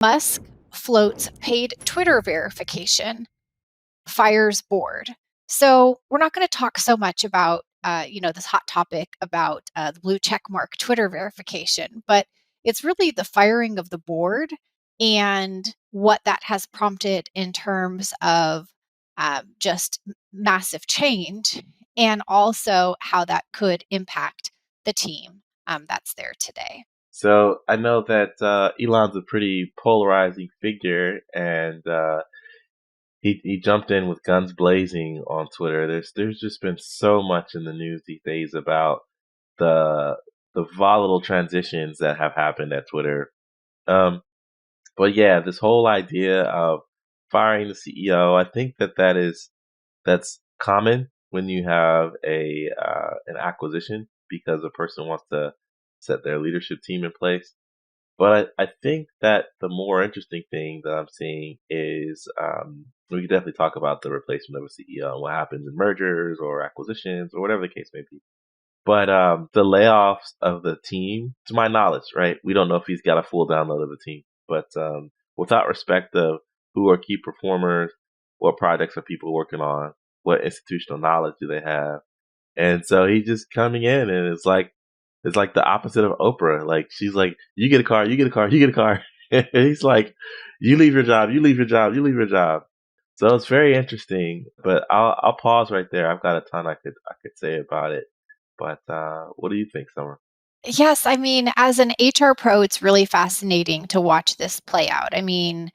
Musk floats paid Twitter verification, fires board. So we're not going to talk so much about this hot topic about the blue check mark Twitter verification, but it's really the firing of the board and what that has prompted in terms of just massive change, and also how that could impact the team that's there today. So I know that Elon's a pretty polarizing figure, and he jumped in with guns blazing on Twitter. There's just been so much in the news these days about the the volatile transitions that have happened at Twitter. Um, but yeah, this whole idea of firing the CEO, I think that's common when you have a an acquisition because a person wants to set their leadership team in place. But I think that the more interesting thing that I'm seeing is we could definitely talk about the replacement of a CEO and what happens in mergers or acquisitions or whatever the case may be. But the layoffs of the team, to my knowledge, right? We don't know if he's got a full download of the team, but without respect of who are key performers, what projects are people working on, what institutional knowledge do they have, and so he's just coming in, and it's like the opposite of Oprah. Like she's like, you get a car, you get a car, you get a car. And he's like, you leave your job, you leave your job, you leave your job. So it's very interesting. But I'll pause right there. I've got a ton I could say about it. But what do you think, Summer? Yes, I mean, as an HR pro, it's really fascinating to watch this play out. I mean,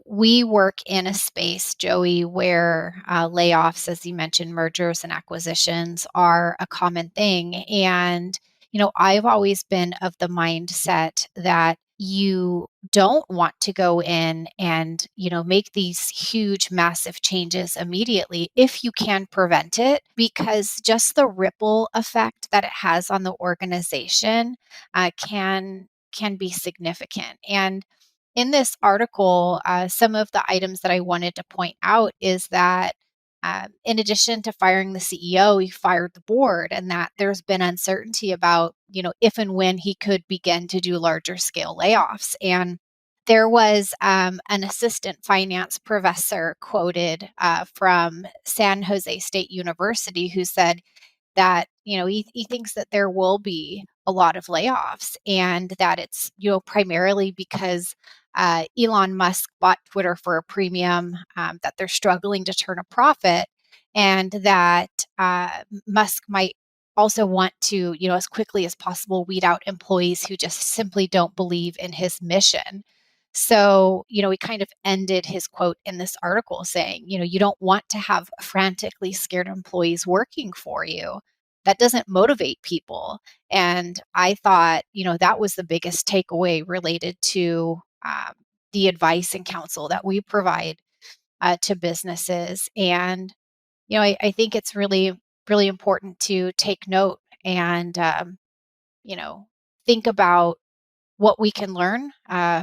we work in a space, Joey, where layoffs, as you mentioned, mergers and acquisitions are a common thing. And, I've always been of the mindset that you don't want to go in and, make these huge, massive changes immediately if you can prevent it, because just the ripple effect that it has on the organization can be significant. And in this article, some of the items that I wanted to point out is that in addition to firing the CEO, he fired the board, and that there's been uncertainty about, if and when he could begin to do larger scale layoffs. And there was an assistant finance professor quoted from San Jose State University who said that he thinks that there will be a lot of layoffs, and that it's primarily because Elon Musk bought Twitter for a premium, that they're struggling to turn a profit, and that Musk might also want to, as quickly as possible, weed out employees who just simply don't believe in his mission. So, he kind of ended his quote in this article saying, you don't want to have frantically scared employees working for you. That doesn't motivate people. And I thought, that was the biggest takeaway related to the advice and counsel that we provide to businesses. And, I think it's really, really important to take note and, you know, think about what we can learn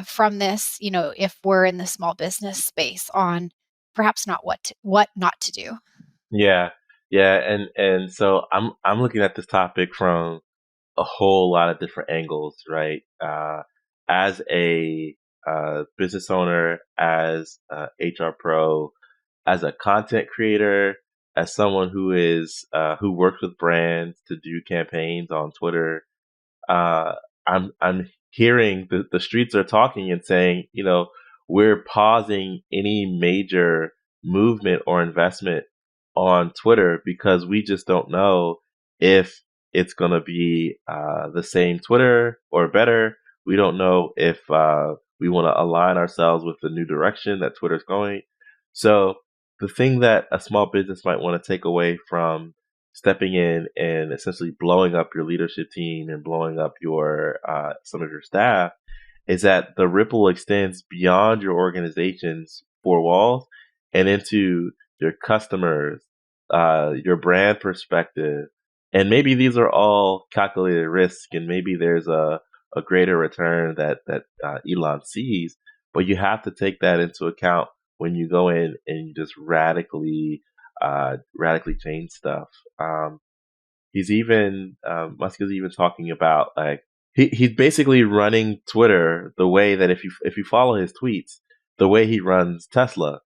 from this, if we're in the small business space, on perhaps not what not to do. Yeah, yeah, and so I'm looking at this topic from a whole lot of different angles, right? As a business owner, as a HR pro, as a content creator, as someone who works with brands to do campaigns on Twitter, uh, I'm hearing the streets are talking and saying, we're pausing any major movement or investment on Twitter because we just don't know if it's going to be the same Twitter or better. We don't know if we want to align ourselves with the new direction that Twitter's going. So the thing that a small business might want to take away from stepping in and essentially blowing up your leadership team and blowing up your some of your staff is that the ripple extends beyond your organization's four walls and into your customers, your brand perspective, and maybe these are all calculated risk, and maybe there's a greater return that Elon sees, but you have to take that into account when you go in and you just radically change stuff. Musk is even talking about like he's basically running Twitter the way that if you follow his tweets, the way he runs Tesla,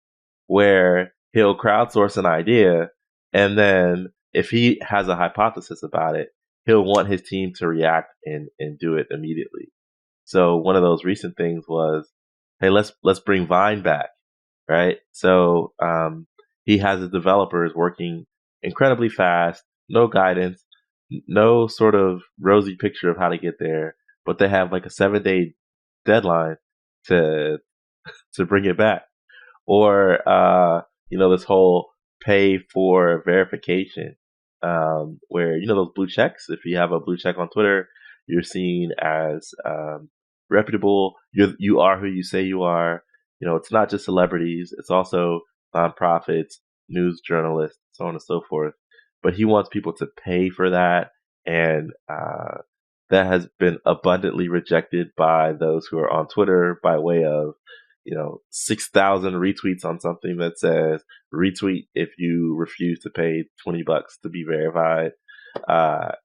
where he'll crowdsource an idea, and then if he has a hypothesis about it, he'll want his team to react and do it immediately. So one of those recent things was, hey, let's bring Vine back, right? So he has his developers working incredibly fast, no guidance, no sort of rosy picture of how to get there, but they have like a 7 day deadline to to bring it back. Or this whole pay for verification, where those blue checks. If you have a blue check on Twitter, you're seen as reputable. You are who you say you are. It's not just celebrities; it's also nonprofits, news journalists, so on and so forth. But he wants people to pay for that, and that has been abundantly rejected by those who are on Twitter by way of 6,000 retweets on something that says retweet if you refuse to pay $20 to be verified.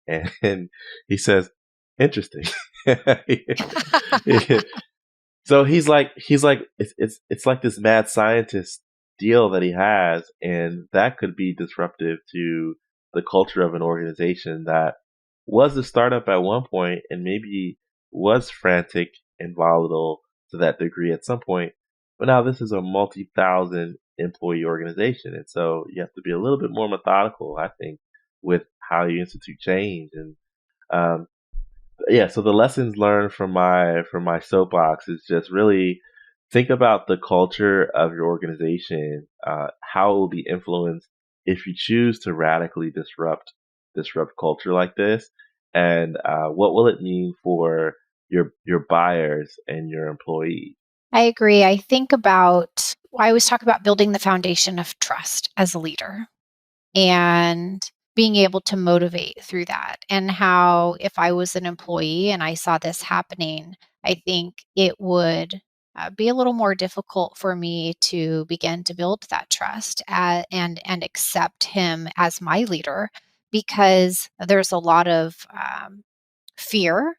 And he says, interesting. So he's like it's like this mad scientist deal that he has, and that could be disruptive to the culture of an organization that was a startup at one point and maybe was frantic and volatile to that degree at some point. But now this is a multi-thousand employee organization, and so you have to be a little bit more methodical, I think, with how you institute change. And um, yeah, so the lessons learned from my soapbox is just really think about the culture of your organization, how it will be influenced if you choose to radically disrupt culture like this, and what will it mean for your buyers and your employees. I agree. I always talk about building the foundation of trust as a leader and being able to motivate through that. And how, if I was an employee and I saw this happening, I think it would be a little more difficult for me to begin to build that trust and accept him as my leader, because there's a lot of fear,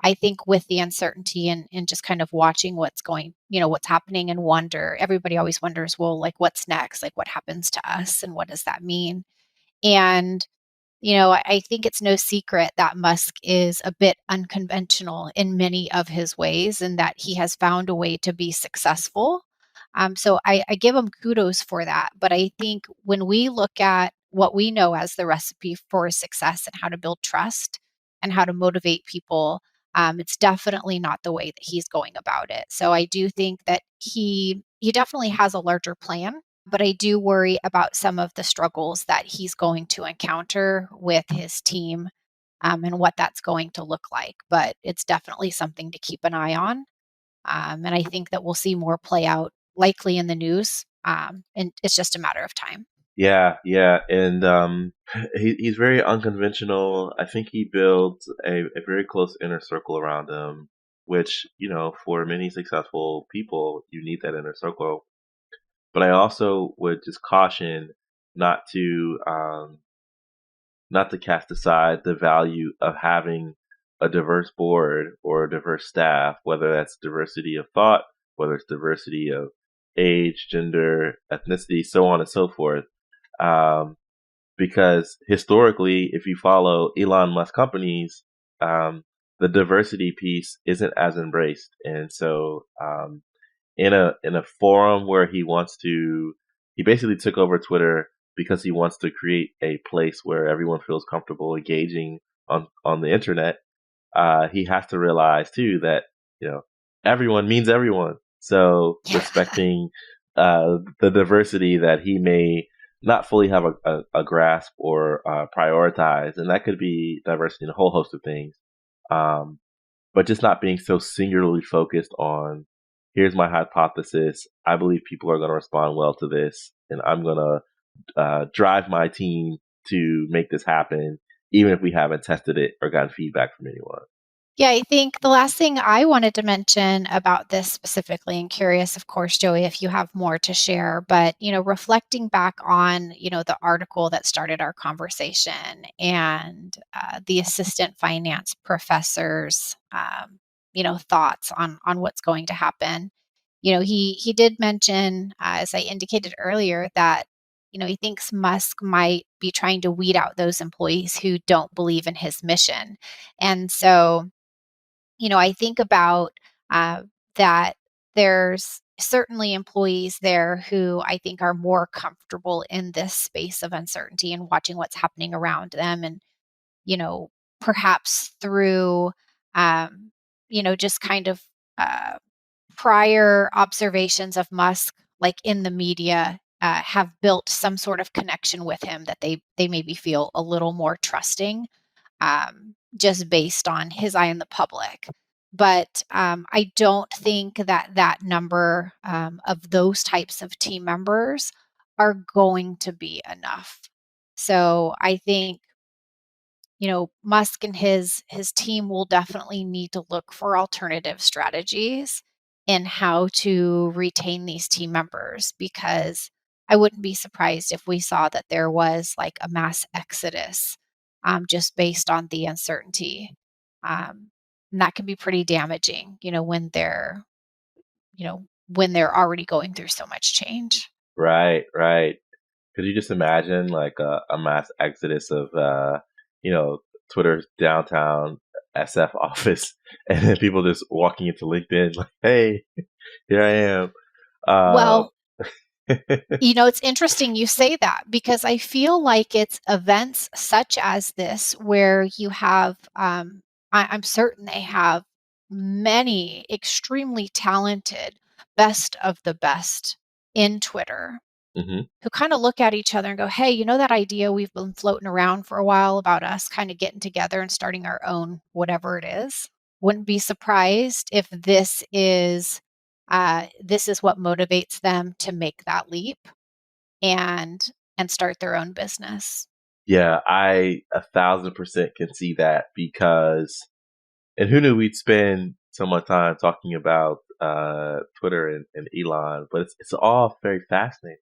I think, with the uncertainty and just kind of watching what's happening, and wonder. Everybody always wonders, well, like, what's next? Like, what happens to us and what does that mean? And I think it's no secret that Musk is a bit unconventional in many of his ways, and that he has found a way to be successful. So I give him kudos for that. But I think when we look at what we know as the recipe for success and how to build trust and how to motivate people, it's definitely not the way that he's going about it. So I do think that he definitely has a larger plan, but I do worry about some of the struggles that he's going to encounter with his team, and what that's going to look like. But it's definitely something to keep an eye on. And I think that we'll see more play out likely in the news. And it's just a matter of time. Yeah, yeah, and he's very unconventional. I think he builds a very close inner circle around him, which for many successful people, you need that inner circle. But I also would just caution not to um, not to cast aside the value of having a diverse board or a diverse staff, whether that's diversity of thought, whether it's diversity of age, gender, ethnicity, so on and so forth. Um, because historically, if you follow Elon Musk companies, the diversity piece isn't as embraced, and so in a forum where he basically took over Twitter because he wants to create a place where everyone feels comfortable engaging on the internet. He has to realize too that you know everyone means everyone. So respecting the diversity that he may not fully have a grasp or prioritize, and that could be diversity in a whole host of things. Um, but just not being so singularly focused on here's my hypothesis. I believe people are going to respond well to this, and I'm going to drive my team to make this happen, even if we haven't tested it or gotten feedback from anyone. Yeah, I think the last thing I wanted to mention about this specifically, and curious, of course, Joey, if you have more to share, but reflecting back on, the article that started our conversation and the assistant finance professor's, thoughts on what's going to happen. He did mention, as I indicated earlier, that he thinks Musk might be trying to weed out those employees who don't believe in his mission, and so I think about uh, that there's certainly employees there who I think are more comfortable in this space of uncertainty and watching what's happening around them. And, you know, perhaps through, just kind of uh, prior observations of Musk, like in the media, have built some sort of connection with him that they maybe feel a little more trusting, just based on his eye on the public. But I don't think that number of those types of team members are going to be enough. So I think Musk and his team will definitely need to look for alternative strategies in how to retain these team members, because I wouldn't be surprised if we saw that there was like a mass exodus, just based on the uncertainty. And that can be pretty damaging, when they're already going through so much change. Right, right. Could you just imagine like a mass exodus of you know, Twitter's downtown SF office, and then people just walking into LinkedIn like, "Hey, here I am." Well, Uh, It's interesting you say that, because I feel like it's events such as this where you have, I'm certain they have many extremely talented, best of the best in Twitter hmm who kind of look at each other and go, hey, that idea we've been floating around for a while about us kind of getting together and starting our own, whatever it is. Wouldn't be surprised if this is what motivates them to make that leap and start their own business. Yeah, I 1,000% can see that because, and who knew we'd spend so much time talking about Twitter and Elon, but it's all very fascinating.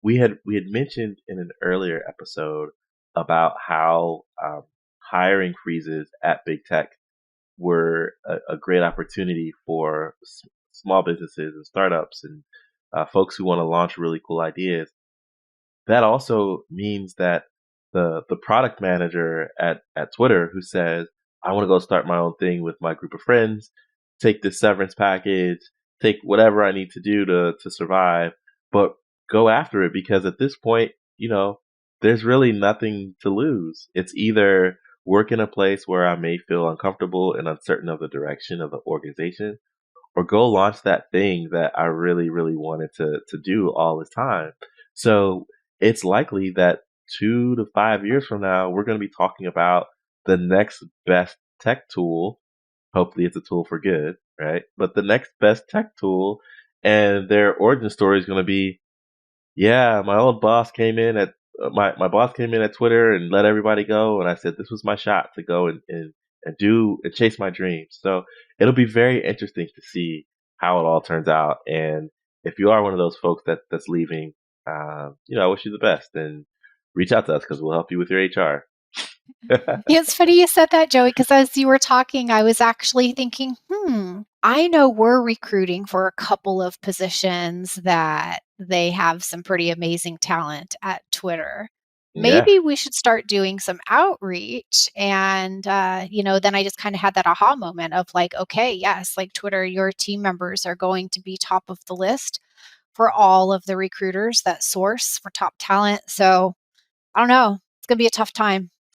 We had mentioned in an earlier episode about how hiring freezes at big tech were a great opportunity for small businesses and startups and folks who want to launch really cool ideas. That also means that the product manager at Twitter who says, I want to go start my own thing with my group of friends, take this severance package, take whatever I need to do to survive, but go after it because at this point, there's really nothing to lose. It's either work in a place where I may feel uncomfortable and uncertain of the direction of the organization, or go launch that thing that I really, really wanted to do all this time. So it's likely that 2 to 5 years from now, we're going to be talking about the next best tech tool. Hopefully, it's a tool for good, right? But the next best tech tool, and their origin story is going to be, yeah, my old boss came in at my boss came in at Twitter and let everybody go, and I said this was my shot to go and do and chase my dreams. So it'll be very interesting to see how it all turns out. And if you are one of those folks that's leaving, I wish you the best and reach out to us because we'll help you with your HR. It's funny you said that, Joey, because as you were talking, I was actually thinking, I know we're recruiting for a couple of positions that they have some pretty amazing talent at Twitter. Yeah. Maybe we should start doing some outreach. And, then I just kind of had that aha moment of like, okay, yes, like Twitter, your team members are going to be top of the list for all of the recruiters that source for top talent. So I don't know. It's going to be a tough time.